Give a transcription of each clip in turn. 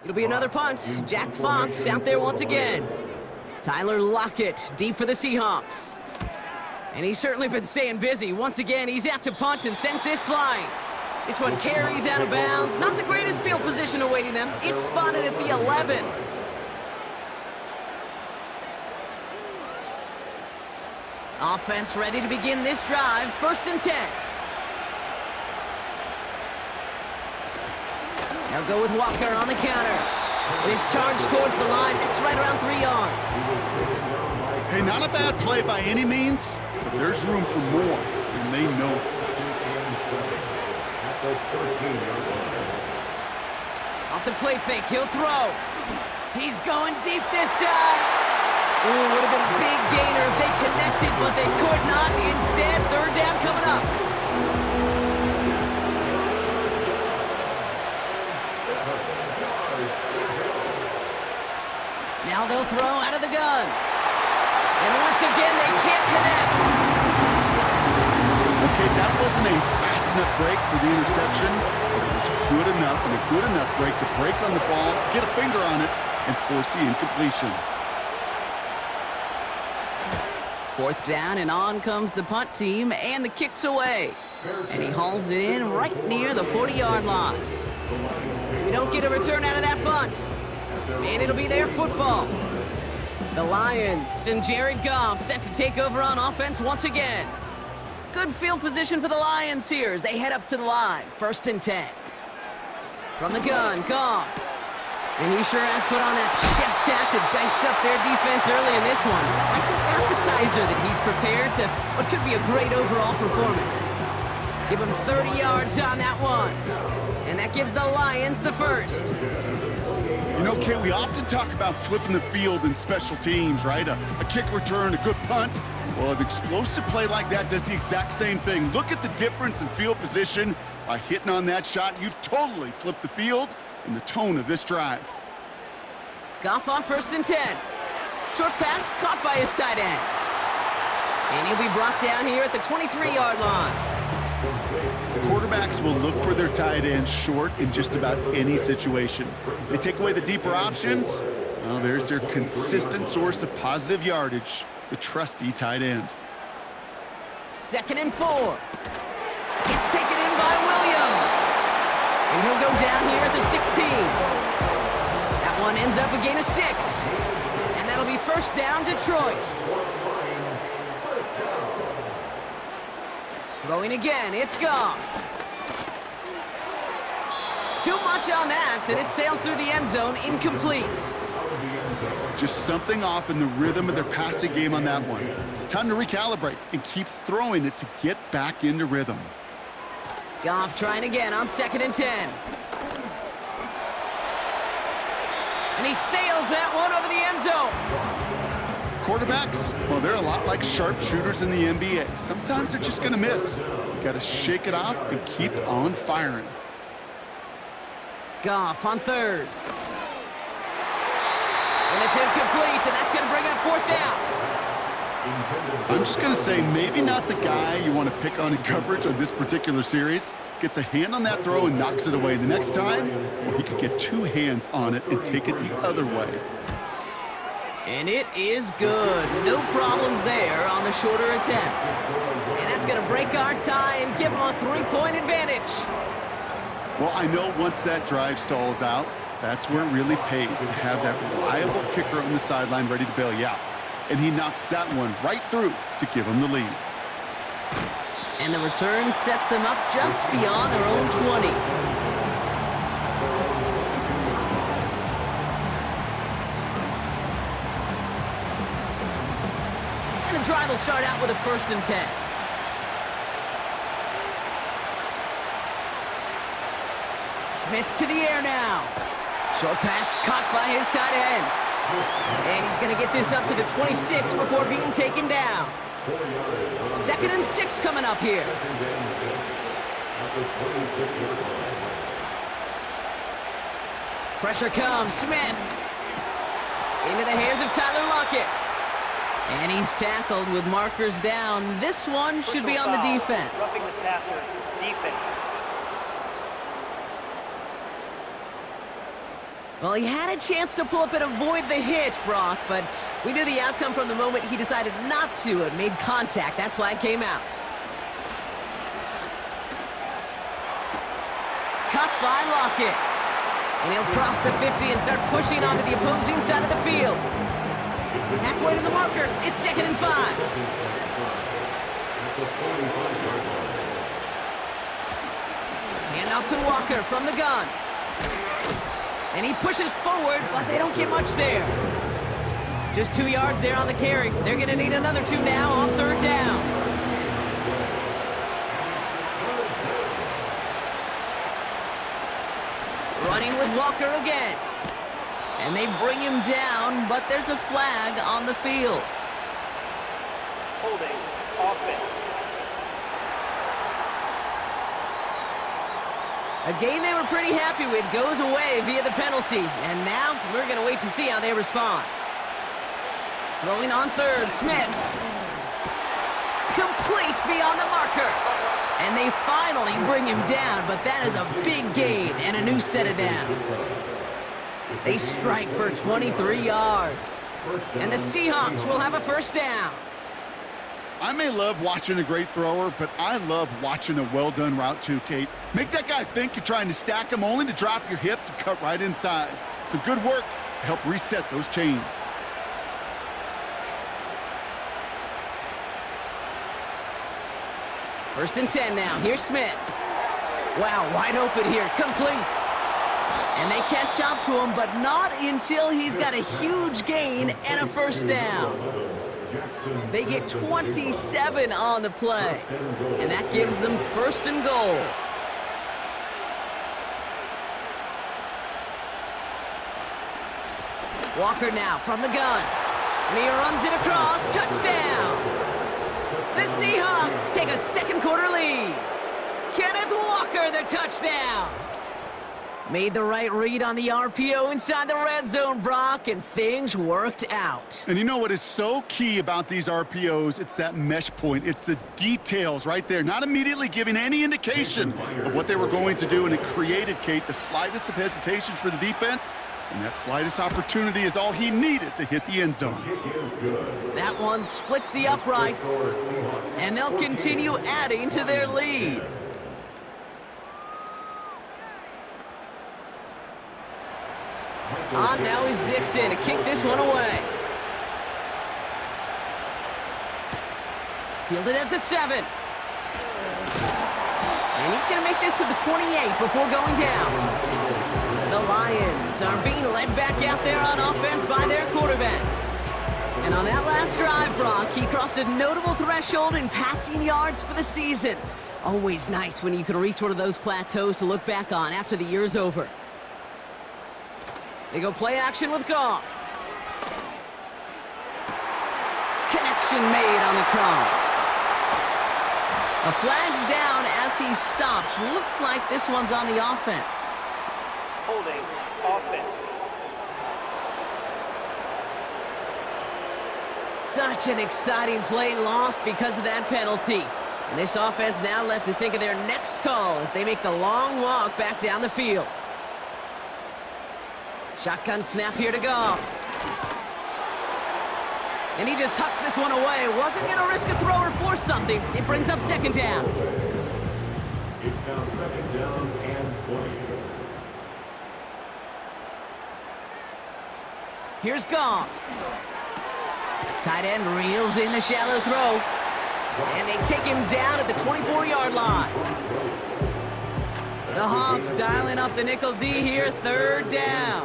It'll be another punt. Jack Fox out there once again. Tyler Lockett deep for the Seahawks. And he's certainly been staying busy. Once again, he's out to punt and sends this flying. This one carries out of bounds. Not the greatest field position awaiting them. It's spotted at the 11. Offense ready to begin this drive. 1st and 10. They'll go with Walker on the counter. It is charged towards the line. It's right around 3 yards. Hey, not a bad play by any means, but there's room for more, and they know it. Off the play fake, he'll throw. He's going deep this time. Ooh, would have been a big gainer if they connected, but they could not. Instead, 3rd down coming up. Now they'll throw out of the gun. And once again, they can't connect. Okay, that wasn't a fast enough break for the interception, but it was good enough and a good enough break to break on the ball, get a finger on it, and force the incompletion. 4th down, and on comes the punt team, and the kick's away. And he hauls it in right near the 40-yard line. We don't get a return out of that punt. And it'll be their football. The Lions and Jared Goff set to take over on offense once again. Good field position for the Lions here as they head up to the line. 1st and 10. From the gun, Goff. And he sure has put on that chef's hat to dice up their defense early in this one. Like an appetizer that he's prepared to what could be a great overall performance. Give him 30 yards on that one. And that gives the Lions the first. You know, Kate, we often talk about flipping the field in special teams, right? A kick return, a good punt. Well, an explosive play like that does the exact same thing. Look at the difference in field position. By hitting on that shot, you've totally flipped the field and the tone of this drive. Goff on 1st and 10. Short pass caught by his tight end. And he'll be brought down here at the 23-yard line. Quarterbacks will look for their tight end short in just about any situation. They take away the deeper options. Well, there's their consistent source of positive yardage, the trusty tight end. 2nd and 4. It's taken in by Williams. And he'll go down here at the 16. That one ends up a gain of 6. And that'll be 1st down, Detroit. Throwing again, it's Goff. Too much on that, and it sails through the end zone, incomplete. Just something off in the rhythm of their passing game on that one. Time to recalibrate and keep throwing it to get back into rhythm. Goff trying again on 2nd and 10. And he sails that one over the end zone. Quarterbacks, well, they're a lot like sharpshooters in the NBA. Sometimes they're just going to miss. You got to shake it off and keep on firing. Goff on 3rd. And it's incomplete, and that's going to bring up 4th down. I'm just going to say maybe not the guy you want to pick on in coverage on this particular series. Gets a hand on that throw and knocks it away. The next time, well, he could get 2 hands on it and take it the other way. And it is good. No problems there on the shorter attempt. And that's going to break our tie and give them a 3-point advantage. Well, I know once that drive stalls out, that's where it really pays to have that reliable kicker on the sideline ready to bail you out. And he knocks that one right through to give him the lead. And the return sets them up just beyond their own 20. And the drive will start out with a 1st and 10. Smith to the air now. Short pass caught by his tight end. And he's going to get this up to the 26 before being taken down. 2nd and 6 coming up here. Pressure comes. Smith into the hands of Tyler Lockett. And he's tackled with markers down. This one should be on the defense. Roughing the passer, defense. Well, he had a chance to pull up and avoid the hit, Brock, but we knew the outcome from the moment he decided not to and made contact. That flag came out. Cut by Lockett. And he'll cross the 50 and start pushing onto the opposing side of the field. Halfway to the marker, it's 2nd and 5. Hand off to Walker from the gun. And he pushes forward, but they don't get much there. Just 2 yards there on the carry. They're going to need another 2 now on 3rd down. Running with Walker again. And they bring him down, but there's a flag on the field. Holding offense. A game they were pretty happy with goes away via the penalty. And now we're going to wait to see how they respond. Throwing on 3rd, Smith. Complete beyond the marker. And they finally bring him down, but that is a big gain and a new set of downs. They strike for 23 yards. And the Seahawks will have a 1st down. I may love watching a great thrower, but I love watching a well-done route too, Kate. Make that guy think you're trying to stack him only to drop your hips and cut right inside. Some good work to help reset those chains. First and 10 now. Here's Smith. Wow, wide open here. Complete. And they catch up to him, but not until he's got a huge gain and a 1st down. They get 27 on the play, and that gives them 1st and goal. Walker now from the gun, and he runs it across. Touchdown! The Seahawks take a 2nd quarter lead. Kenneth Walker, the touchdown. Made the right read on the RPO inside the red zone, Brock, and things worked out. And you know what is so key about these RPOs? It's that mesh point. It's the details right there, not immediately giving any indication of what they were going to do, and it created, Kate, the slightest of hesitations for the defense, and that slightest opportunity is all he needed to hit the end zone. That one splits the uprights, and they'll continue adding to their lead. On now is Dixon to kick this one away. Fielded at the 7. And he's going to make this to the 28 before going down. The Lions are being led back out there on offense by their quarterback. And on that last drive, Brock, he crossed a notable threshold in passing yards for the season. Always nice when you can reach one of those plateaus to look back on after the year's over. They go play action with Goff. Connection made on the cross. A flag's down as he stops. Looks like this one's on the offense. Holding offense. Such an exciting play lost because of that penalty. And this offense now left to think of their next call as they make the long walk back down the field. Shotgun snap here to Goff. And he just hucks this one away. Wasn't going to risk a throw or force something. It brings up 2nd down. It's now 2nd down and 20. Here's Goff. Tight end reels in the shallow throw. And they take him down at the 24-yard line. The Hawks dialing up the nickel D here, 3rd down.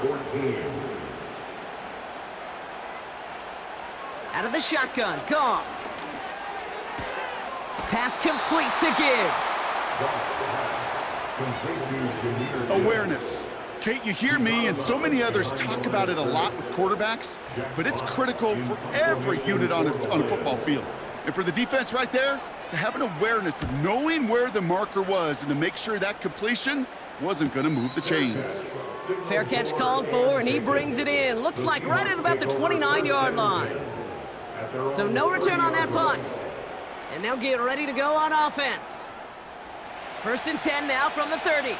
Out of the shotgun, Goff. Pass complete to Gibbs. Awareness. Kate, you hear me and so many others talk about it a lot with quarterbacks, but it's critical for every unit on a football field. And for the defense right there, to have an awareness of knowing where the marker was and to make sure that completion wasn't going to move the chains. Fair catch called for, and he brings it in. Looks like right at about the 29-yard line. So no return on that punt. And they'll get ready to go on offense. 1st and 10 now from the 30.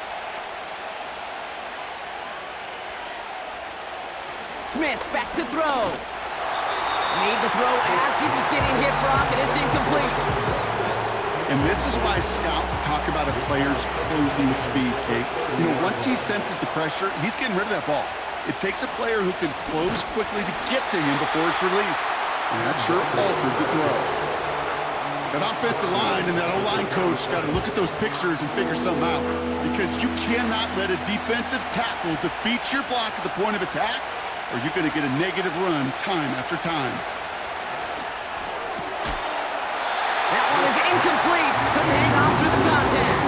Smith back to throw. Made the throw as he was getting hit, Brock, and it's incomplete. And this is why scouts talk about a player's closing speed, Kate. You know, once he senses the pressure, he's getting rid of that ball. It takes a player who can close quickly to get to him before it's released. And that sure altered the throw. That offensive line and that O-line coach got to look at those pictures and figure something out. Because you cannot let a defensive tackle defeat your block at the point of attack, or you're going to get a negative run time after time. That one is incomplete. Couldn't hang on through the contact.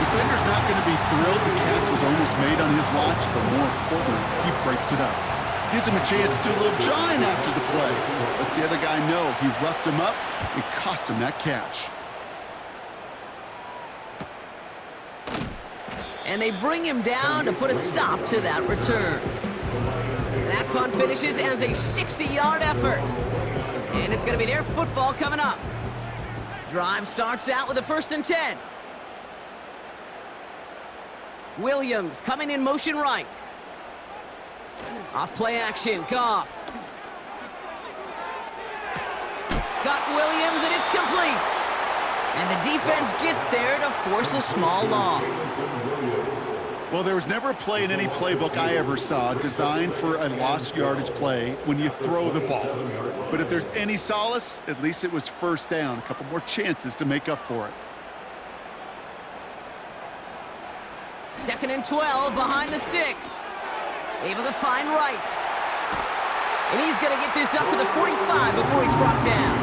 Defender's not going to be thrilled the catch was almost made on his watch, but more importantly, he breaks it up. Gives him a chance to do a little jawing after the play. Lets the other guy know he roughed him up and cost him that catch. And they bring him down to put a stop to that return. That punt finishes as a 60-yard effort. And it's going to be their football coming up. Drive starts out with a 1st and 10. Williams coming in motion right. Off play action, Goff. Got Williams, and it's complete. And the defense gets there to force a small loss. Well, there was never a play in any playbook I ever saw designed for a lost yardage play when you throw the ball. But if there's any solace, at least it was 1st down. A couple more chances to make up for it. 2nd and 12 behind the sticks. Able to find Wright. And he's going to get this up to the 45 before he's brought down.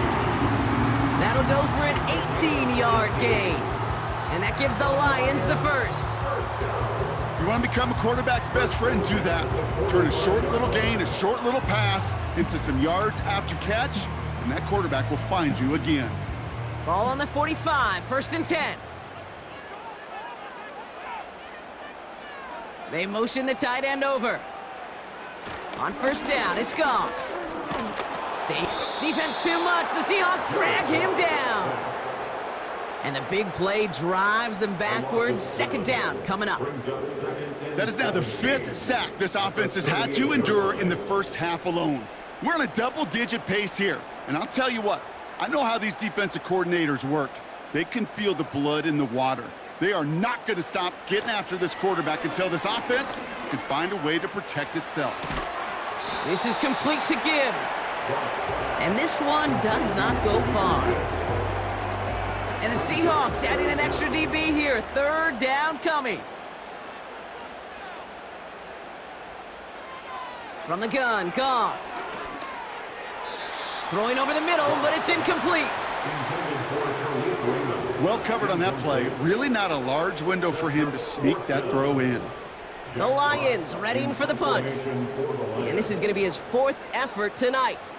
That'll go for an 18-yard gain. And that gives the Lions the 1st. You want to become a quarterback's best friend, do that. Turn a short little gain, a short little pass into some yards after catch, and that quarterback will find you again. Ball on the 45, 1st and 10. They motion the tight end over. On 1st down, it's Goff. State defense too much. The Seahawks drag him down. And the big play drives them backwards. 2nd down coming up. That is now the 5th sack this offense has had to endure in the first half alone. We're on a double-digit pace here. And I'll tell you what, I know how these defensive coordinators work. They can feel the blood in the water. They are not going to stop getting after this quarterback until this offense can find a way to protect itself. This is complete to Gibbs. And this one does not go far. And the Seahawks adding an extra DB here. 3rd down coming. From the gun, Goff. Throwing over the middle, but it's incomplete. Well covered on that play. Really not a large window for him to sneak that throw in. The Lions readying for the punt. And this is going to be his 4th effort tonight.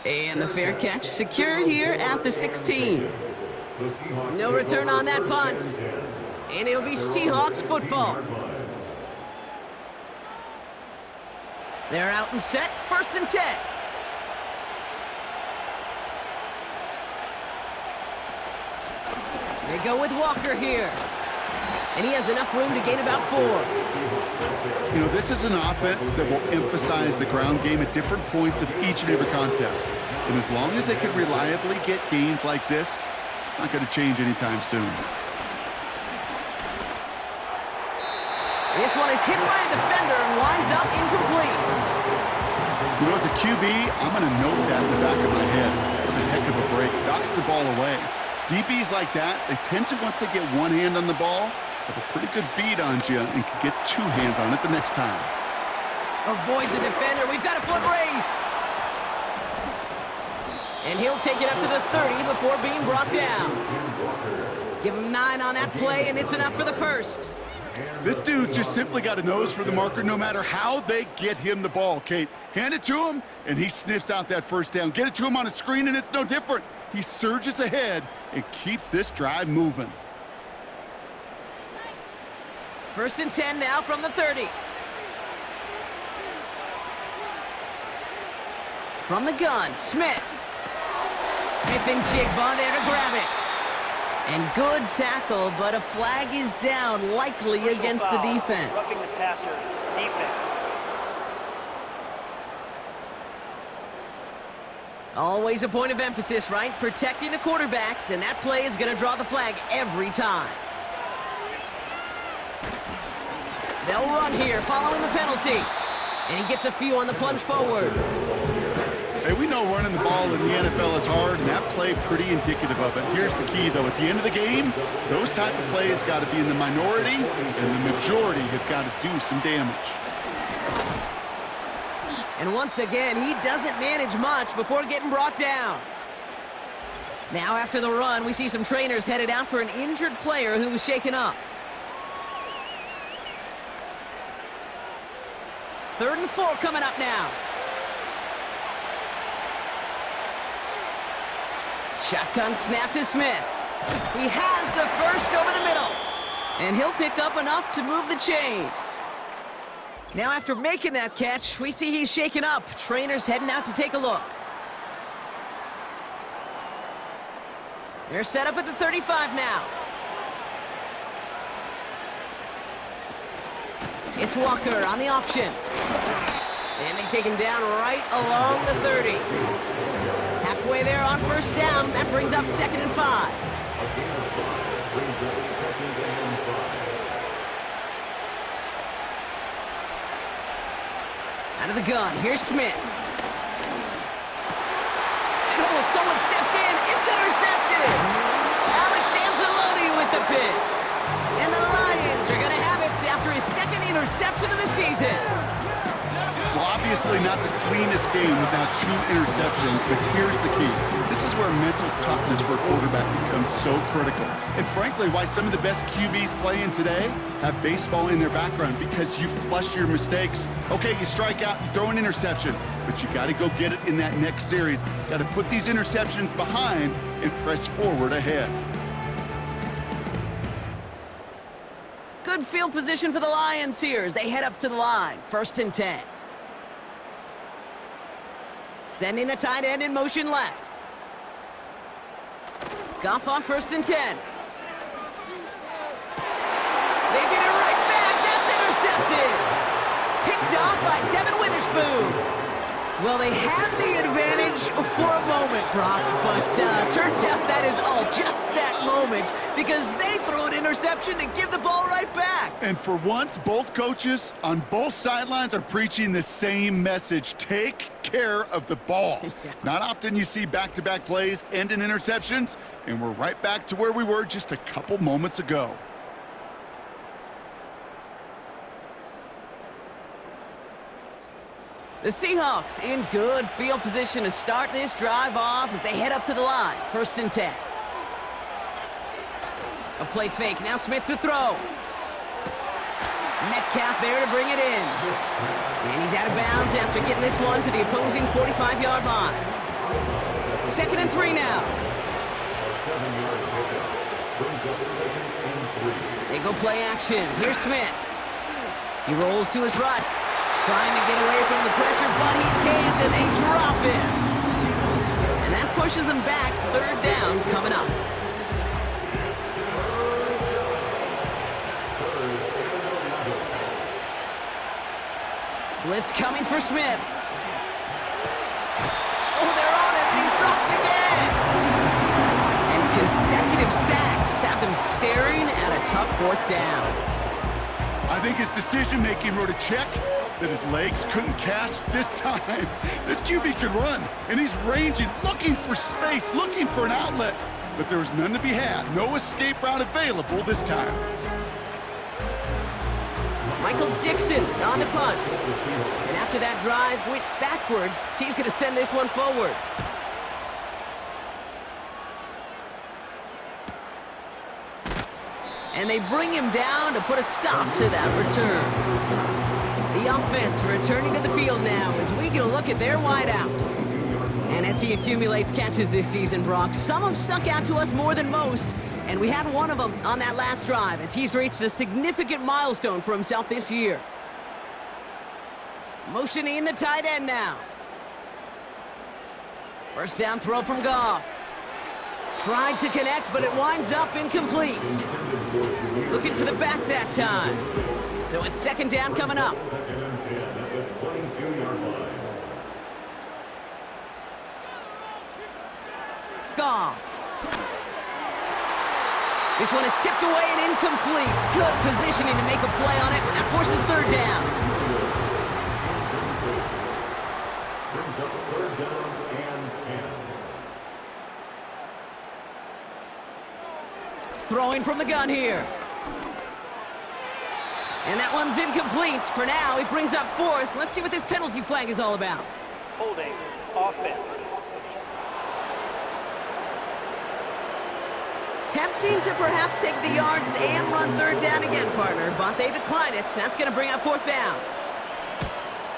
And the fair catch secured here at the 16. No return on that punt. And it'll be Seahawks football. They're out and set, 1st and 10. They go with Walker here. And he has enough room to gain about 4. You know, this is an offense that will emphasize the ground game at different points of each and every contest. And as long as they can reliably get gains like this, it's not going to change anytime soon. This one is hit by a defender and winds up incomplete. You know, as a QB, I'm going to note that in the back of my head. That was a heck of a break. Knocks the ball away. DBs like that, they tend to, once they get one hand on the ball, have a pretty good beat on you and can get 2 hands on it the next time. Avoids the defender. We've got a foot race. And he'll take it up to the 30 before being brought down. Give him 9 on that play, and it's enough for the 1st. This dude's just simply got a nose for the marker no matter how they get him the ball, Kate. Hand it to him, and he sniffs out that 1st down. Get it to him on a screen, and it's no different. He surges ahead and keeps this drive moving. 1st and 10 now from the 30. From the gun, Smith. Smith and Jigba there to grab it. And good tackle, but a flag is down, likely Personal against the foul, defense. Roughing the passer, defense. Always a point of emphasis, right? Protecting the quarterbacks, and that play is going to draw the flag every time. They'll run here following the penalty. And he gets a few on the plunge forward. Hey, we know running the ball in the NFL is hard, and that play pretty indicative of it. Here's the key, though. At the end of the game, those type of plays got to be in the minority, and the majority have got to do some damage. And once again, he doesn't manage much before getting brought down. Now after the run, we see some trainers headed out for an injured player who was shaken up. 3rd and 4 coming up now. Shotgun snap to Smith. He has the first over the middle. And he'll pick up enough to move the chains. Now after making that catch, we see he's shaken up. Trainers heading out to take a look. They're set up at the 35 now. It's Walker on the option. And they take him down right along the 30. Halfway there on 1st down. That brings up 2nd and 5. Out of the gun, here's Smith. And oh, someone stepped in. It's intercepted. Alex Anzalone with the pick. And the Lions are going to have it after his 2nd interception of the season. Well, obviously not the cleanest game without 2 interceptions, but here's the key. This is where mental toughness for a quarterback becomes so critical. And frankly, why some of the best QBs playing today have baseball in their background, because you flush your mistakes. Okay, you strike out, you throw an interception, but you got to go get it in that next series. Got to put these interceptions behind and press forward ahead. Good field position for the Lions here as they head up to the line. 1st and 10. Sending a tight end in motion left. Goff on 1st and 10. They get it right back. That's intercepted. Picked off by Devin Witherspoon. Well, they had the advantage for a moment, Brock, but turns out that is all just that moment because they throw an interception to give the ball right back. And for once, both coaches on both sidelines are preaching the same message. Take care of the ball. Yeah. Not often you see back-to-back plays end in interceptions, and we're right back to where we were just a couple moments ago. The Seahawks in good field position to start this drive off as they head up to the line. 1st and 10. A play fake. Now Smith to throw. Metcalf there to bring it in. And he's out of bounds after getting this one to the opposing 45-yard line. 2nd and 3 now. They go play action. Here's Smith. He rolls to his right. Trying to get away from the pressure, but he can't, and they drop him. And that pushes them back. 3rd down coming up. Blitz coming for Smith. Oh, they're on him, and he's dropped again. And consecutive sacks have them staring at a tough 4th down. I think his decision-making wrote a check that his legs couldn't catch this time. This QB can run, and he's ranging, looking for space, looking for an outlet. But there was none to be had. No escape route available this time. Michael Dixon on the punt. And after that drive went backwards, he's going to send this one forward. And they bring him down to put a stop to that return. The offense returning to the field now as we get a look at their wideouts. And as he accumulates catches this season, Brock, some have stuck out to us more than most. And we had one of them on that last drive as he's reached a significant milestone for himself this year. Motioning the tight end now. 1st down throw from Goff. Tried to connect, but it winds up incomplete. Looking for the back that time. So it's second down coming up. Second and 10 at the 22-yard line. Goff. This one is tipped away and incomplete. Good positioning to make a play on it. That forces third down. Brings up a third down and 10. Throwing from the gun here. And that one's incomplete. For now, it brings up fourth. Let's see what this penalty flag is all about. Holding. Offense. Tempting to perhaps take the yards and run third down again, partner, but they decline it. That's going to bring up fourth down.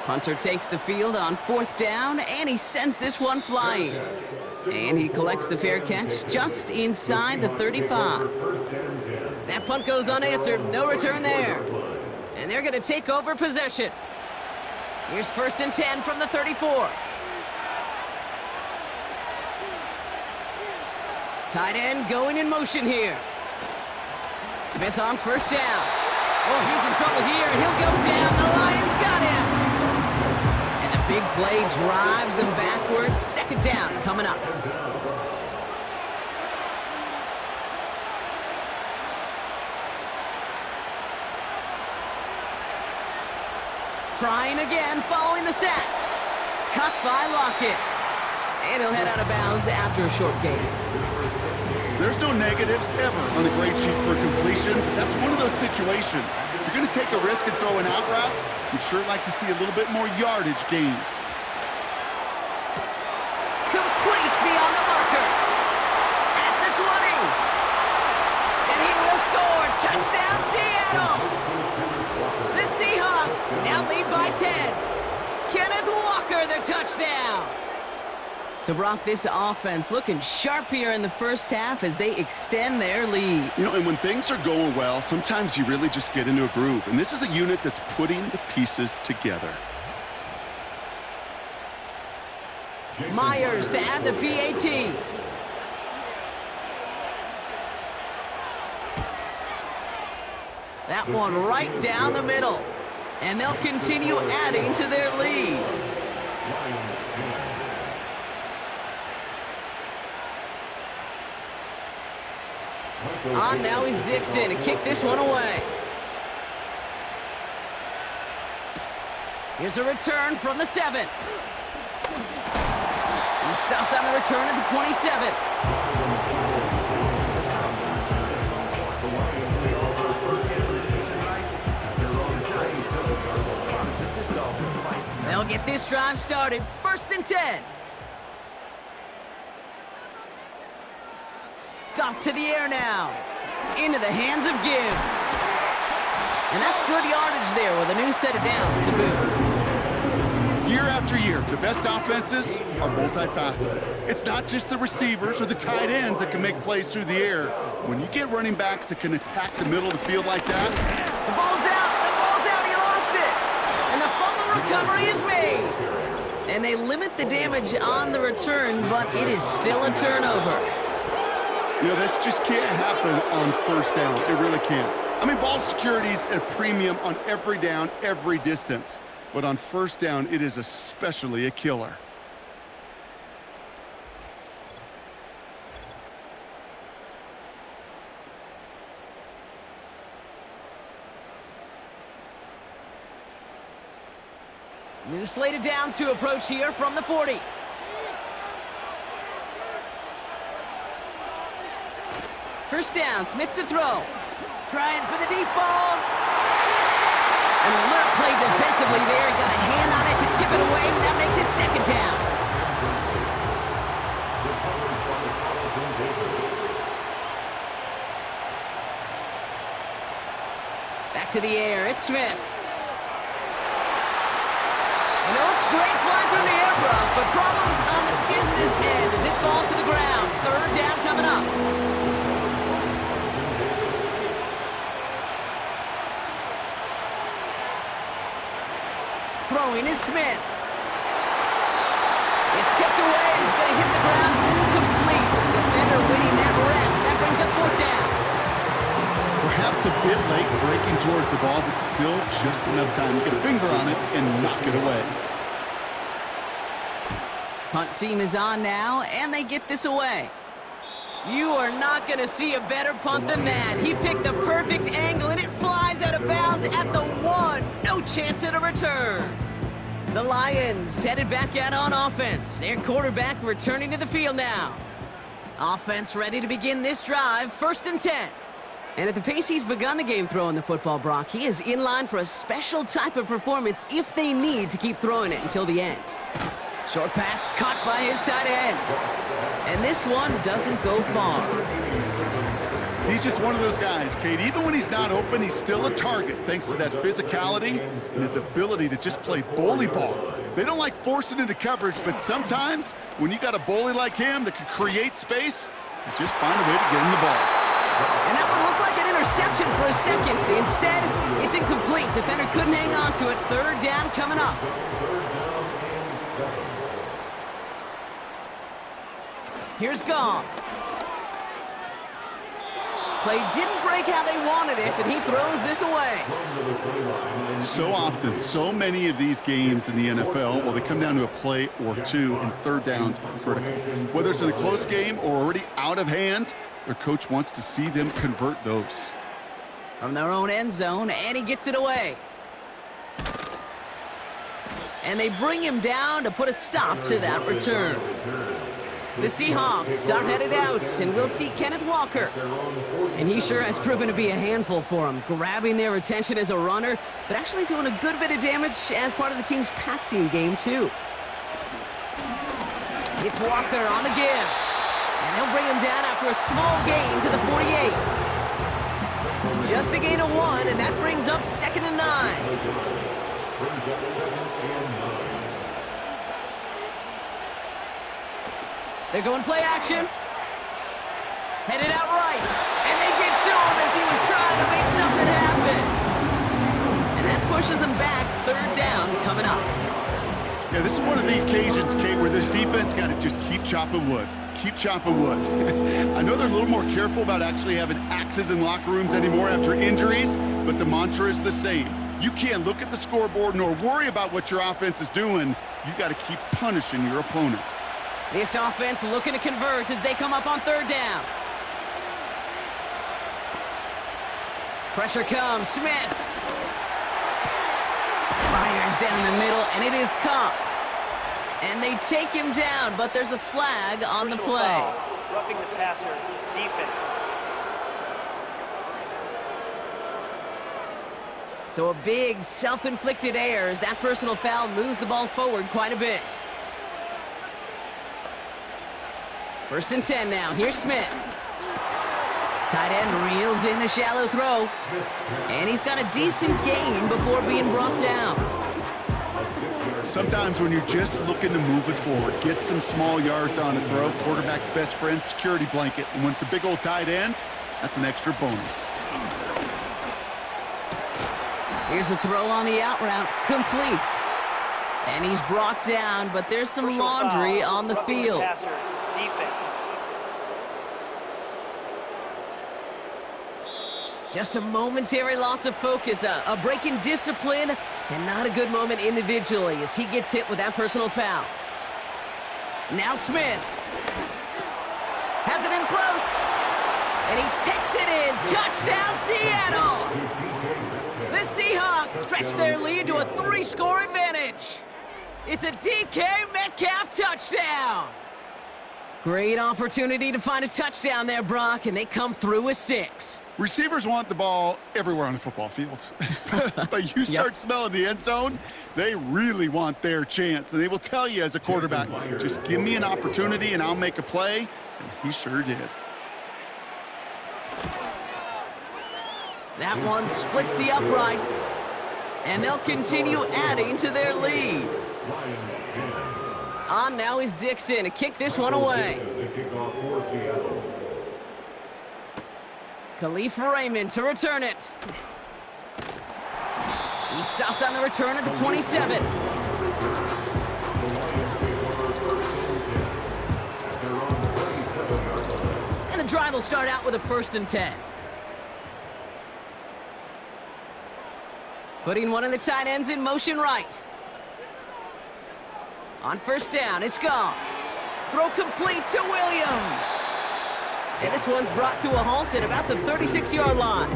Punter takes the field on fourth down, and he sends this one flying. And he collects the fair catch just inside the 35. That punt goes unanswered. No return there. And they're going to take over possession. Here's first and 10 from the 34. Tight end going in motion here. Smith on first down. Oh, he's in trouble here, and he'll go down. The Lions got him. And the big play drives them backwards. Second down coming up. Trying again, following the sack. Cut by Lockett. And he'll head out of bounds after a short gain. There's no negatives ever on the grade sheet for a completion, but that's one of those situations. If you're going to take a risk and throw an out route, you'd sure like to see a little bit more yardage gained. Complete beyond the marker. At the 20. And he will score. Touchdown, Seattle. The Seahawks now lead by 10. Kenneth Walker, the touchdown. So, Brock, this offense looking sharp here in the first half as they extend their lead. You know, and when things are going well, sometimes you really just get into a groove. And this is a unit that's putting the pieces together. Myers to add the PAT. That one right down the middle. And they'll continue adding to their lead. On now is Dixon to kick this one away. Here's a return from the 7. He's stopped on the return at the 27. They'll get this drive started. First and 10. Goff to the air now. Into the hands of Gibbs. And that's good yardage there with a new set of downs to boot. Year after year, the best offenses are multifaceted. It's not just the receivers or the tight ends that can make plays through the air. When you get running backs that can attack the middle of the field like that. The ball's out. The ball's out. He lost it. And the fumble recovery is made. And they limit the damage on the return, but it is still a turnover. You know, this just can't happen on first down. It really can't. I mean, ball security's at a premium on every down, every distance. But on first down, it is especially a killer. New slate of downs to approach here from the 40. First down, Smith to throw. Trying for the deep ball. An alert play defensively there. He got a hand on it to tip it away, and that makes it second down. Back to the air, it's Smith. And it looks great flying through the air, Brock, but problems on the business end as it falls to the ground. Third down coming up. Throwing is Smith. It's tipped away and it's going to hit the ground incomplete. Defender winning that rep, that brings up 4th down. Perhaps a bit late breaking towards the ball, but still just enough time to get a finger on it and knock it away. Punt team is on now, and they get this away. You are not going to see a better punt than that. He picked the perfect angle, and it flies out of bounds at the 1. No chance at a return. The Lions headed back out on offense. Their quarterback returning to the field now. Offense ready to begin this drive, 1st and 10. And at the pace he's begun the game throwing the football, Brock, he is in line for a special type of performance if they need to keep throwing it until the end. Short pass caught by his tight end. And this one doesn't go far. He's just one of those guys, Kate. Even when he's not open, he's still a target thanks to that physicality and his ability to just play bully ball. They don't like forcing into coverage, but sometimes when you got a bully like him that can create space, you just find a way to get him the ball. And that one looked like an interception for a second. Instead, it's incomplete. Defender couldn't hang on to it. 3rd down coming up. Here's Goff. Play didn't break how they wanted it, and he throws this away. So often, so many of these games in the NFL, well, they come down to a play or two, and 3rd downs are critical. Whether it's in a close game or already out of hand, their coach wants to see them convert those. From their own end zone, and he gets it away. And they bring him down to put a stop to that return. The Seahawks are headed out, and we'll see Kenneth Walker. And he sure has proven to be a handful for them, grabbing their attention as a runner, but actually doing a good bit of damage as part of the team's passing game, too. It's Walker on the give. And they'll bring him down after a small gain to the 48. Just a gain of 1, and that brings up 2nd and 9. They're going play action. Headed out right. And they get to him as he was trying to make something happen. And that pushes him back. 3rd down coming up. Yeah, this is one of the occasions, Kate, where this defense got to just keep chopping wood. Keep chopping wood. I know they're a little more careful about actually having axes in locker rooms anymore after injuries, but the mantra is the same. You can't look at the scoreboard nor worry about what your offense is doing. You got to keep punishing your opponent. This offense looking to convert as they come up on 3rd down. Pressure comes. Smith fires down the middle, and it is caught. And they take him down, but there's a flag on the play. Roughing the passer, defense. So a big self-inflicted error as that personal foul moves the ball forward quite a bit. 1st and 10 now. Here's Smith. Tight end reels in the shallow throw. And he's got a decent gain before being brought down. Sometimes when you're just looking to move it forward, get some small yards on a throw, quarterback's best friend, security blanket. And when it's a big old tight end, that's an extra bonus. Here's a throw on the out route. Complete. And he's brought down, but there's some laundry on the field. Just a momentary loss of focus, a break in discipline, and not a good moment individually as he gets hit with that personal foul. Now Smith has it in close, and he takes it in. Touchdown, Seattle! The Seahawks stretch their lead to a 3-score advantage. It's a DK Metcalf touchdown. Great opportunity to find a touchdown there, Brock, and they come through with 6. Receivers want the ball everywhere on the football field. But you start smelling the end zone, they really want their chance. And they will tell you as a quarterback, just give me an opportunity and I'll make a play. And he sure did. That one splits the uprights. And they'll continue adding to their lead. On now is Dixon to kick this one away. Khalif Raymond to return it. He stopped on the return at the 27. And the drive will start out with a 1st and 10. Putting one of the tight ends in motion right. On 1st down, it's Goff. Throw complete to Williams. And this one's brought to a halt at about the 36-yard line.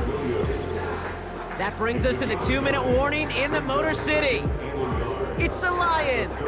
That brings us to the 2-minute warning in the Motor City. It's the Lions